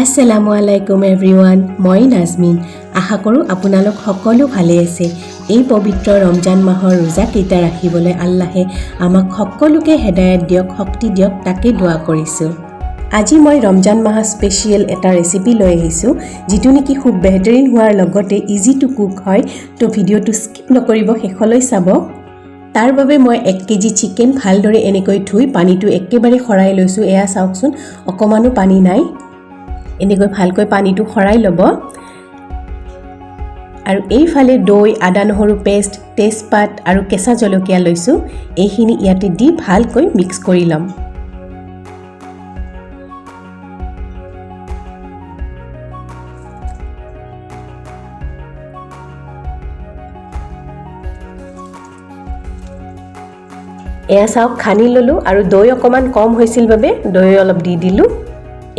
আসসালামু আলাইকুম এভৰিৱান মই নাজমিন আশা কৰো আপোনালোক সকলো ভালে আছে এই পবিত্ৰ ৰমজান মাহৰ ৰোজা কেইটা ৰাখিবলৈ আল্লাহে আমাক সকলোকে হেদায়েত দিয়ক শক্তি দিয়ক তাকে দোৱা কৰিছো আজি মই ৰমজান মাহ স্পেশাল এটা ৰেচিপি লৈ আহিছো যিটো নেকি খুব বেহতৰিন হোৱাৰ লগতে ইজি টু কুক হয় তো ভিডিওটো স্কিপ নকৰিব শেষলৈ চাব তাৰ বাবে মই 1 কেজি চিকেন ভালদৰে এনেকৈ ধুই পানীটো একেবাৰে খৰাই লৈছো এয়া চাওকচোন অকমানো পানী নাই এনেকৈ ভালকৈ পানীটো খৰাই লব আৰু এইফালে দৈ আদা নহৰু পেষ্ট তেজপাত আৰু কেঁচা জলকীয়া লৈছো এইখিনি ইয়াতে দি ভালকৈ মিক্স কৰি লম এয়া চাওক খানি ললো আৰু দৈ অকমান কম হৈছিল বাবে দৈ অলপ দি দিলো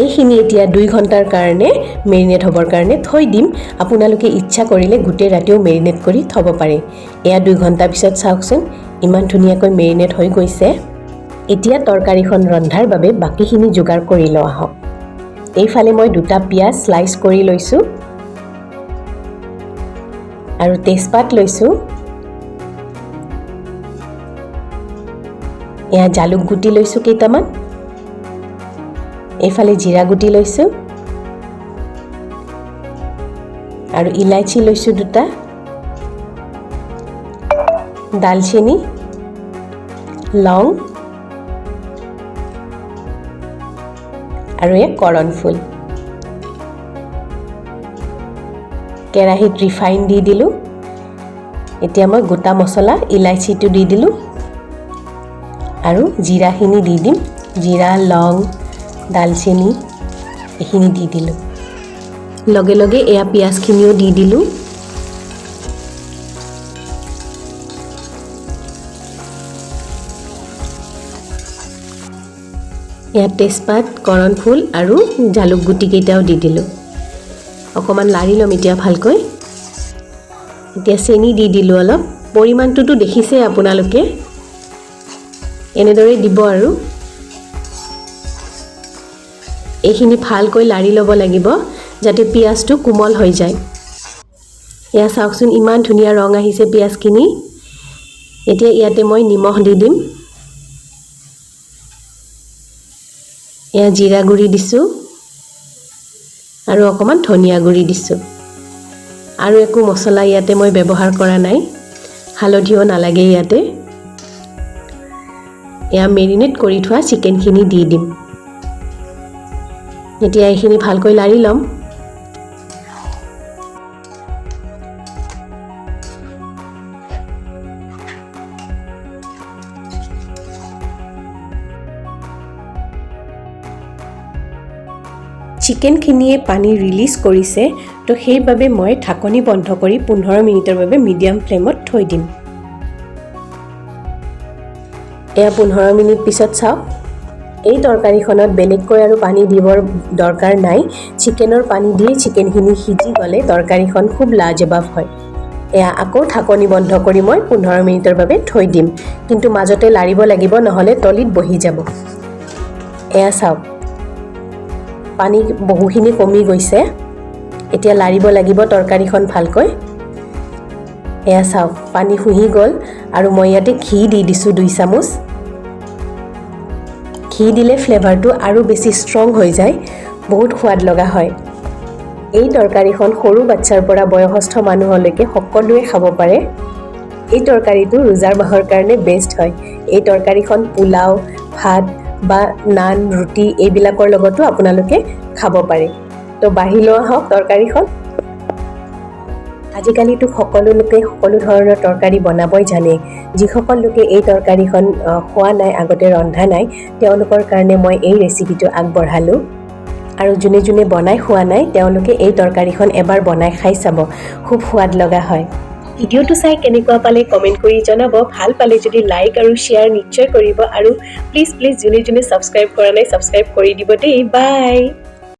এইখিনি এতিয়া 2 ঘণ্টাৰ কাৰণে মেৰিনেট হ'বৰ কাৰণে থৈ দিম আপোনালোকে ইচ্ছা কৰিলে গোটেই ৰাতিও মেৰিনেট কৰি থব পাৰে এয়া 2 ঘণ্টা পিছত চাওকচোন ইমান ধুনীয়াকৈ মেৰিনেট হৈ গৈছে এতিয়া তৰকাৰীখন ৰন্ধাৰ বাবে বাকিখিনি যোগাৰ কৰি লোৱা হওক এইফালে মই দুটা পিয়াজ স্লাইস কৰি লৈছো আৰু তেজপাত লৈছো এয়া জালুক গুটি লৈছো কেইটামান এইফালে জিৰা গুটি লৈছো আৰু ইলাইচি লৈছো দুটা দালচেনি লং আৰু এক কৰণ ফুল কেৰাহীত ৰিফাইন দি দিলো এতিয়া মই গোটা মছলা ইলাইচিটো দি দিলো আৰু জিৰাখিনি দি দিম জিৰা লং দালচেনি এখিনি দি দিলো লগে লগে এয়া পিয়াজখিনিও দি দিলো এয়া তেজপাত কৰণ ফুল আৰু জালুক গুটি কেইটাও দি দিলো অকমান লাৰি লম এতিয়া ভালকৈ এতিয়া চেনি দি দিলো অলপ পৰিমাণটো দেখিছে আপোনালোকে এনেদৰে দিব আৰু এইখিনি ভালকৈ লাৰি ল'ব লাগিব যাতে পিয়াজটো কোমল হৈ যায় এয়া চাওকচোন ইমান ধুনীয়া ৰং আহিছে পিয়াজখিনি এতিয়া ইয়াতে মই নিমখ দি দিম এয়া জিৰা গুৰি দিছো আৰু অকমান ধনিয়া গুৰি দিছো আৰু একো মছলা ইয়াতে মই ব্যৱহাৰ কৰা নাই হালধিও নালাগে ইয়াতে এয়া মেৰিনেট কৰি থোৱা চিকেনখিনি দি দিম এতিয়া এইখিনি ভালকৈ লাৰি লম চিকেনখিনিয়ে পানী ৰিলিজ কৰিছে তো সেইবাবে মই ঢাকনি বন্ধ কৰি 15 মিনিটৰ বাবে মিডিয়াম ফ্লেমত থৈ দিম এয়া 15 মিনিট পিছত চাওক এই তৰকাৰীখনত বেলেগকৈ আৰু পানী দিবৰ দৰকাৰ নাই চিকেনৰ পানী দিয়ে চিকেনখিনি সিজি গলে তৰকাৰীখন খুব লাজবাব হয় এয়া আকৌ ঢাকনি বন্ধ কৰি মই 15 মিনিটৰ বাবে থৈ দিম কিন্তু মাজতে লাৰিব লাগিব নহলে তলিত বহি যাব এয়া চাওক পানী বহুখিনি কমি গৈছে এতিয়া লাৰিব লাগিব তৰকাৰীখন ভালকৈ এয়া চাওক পানী শুহি গল আৰু মই ইয়াতে ঘি দি দিছো 2 চামুচ ঘি দিলে ফ্লেভাৰটো আৰু বেছি ষ্ট্ৰং হৈ যায় বহুত সোৱাদ লগা হয় এই তৰকাৰীখন সৰু বাচ্চাৰ পৰা বয়সস্থ মানুহলৈকে সকলোৱে খাব পাৰে এই তৰকাৰীটো ৰোজাৰ মাহৰ কাৰণে বেষ্ট হয় এই তৰকাৰীখন পোলাও ভাত বা নান ৰুটি এইবিলাকৰ লগতো আপোনালোকে খাব পাৰে তো বাঢ়ি লোৱা হওক তৰকাৰীখন আজিকালিতো সকলো লোকে সকলো ধৰণৰ তৰকাৰী বনাবই জানে যিসকল লোকে এই তৰকাৰীখন খোৱা নাই আগতে ৰন্ধা নাই তেওঁলোকৰ কাৰণে মই এই ৰেচিপিটো আগবঢ়ালো আৰু যোনে যোনে বনাই খোৱা নাই তেওঁলোকে এই তৰকাৰীখন এবাৰ বনাই খাই চাব খুব সোৱাদ লগা হয় ভিডিওটো চাই কেনেকুৱা পালে কমেন্ট কৰি জনাব ভাল পালে যদি লাইক আৰু শেয়াৰ নিশ্চয় কৰিব আৰু প্লিজ যোনে যোনে সাবস্ক্ৰাইব কৰা নাই সাবস্ক্ৰাইব কৰি দিব দেই বাই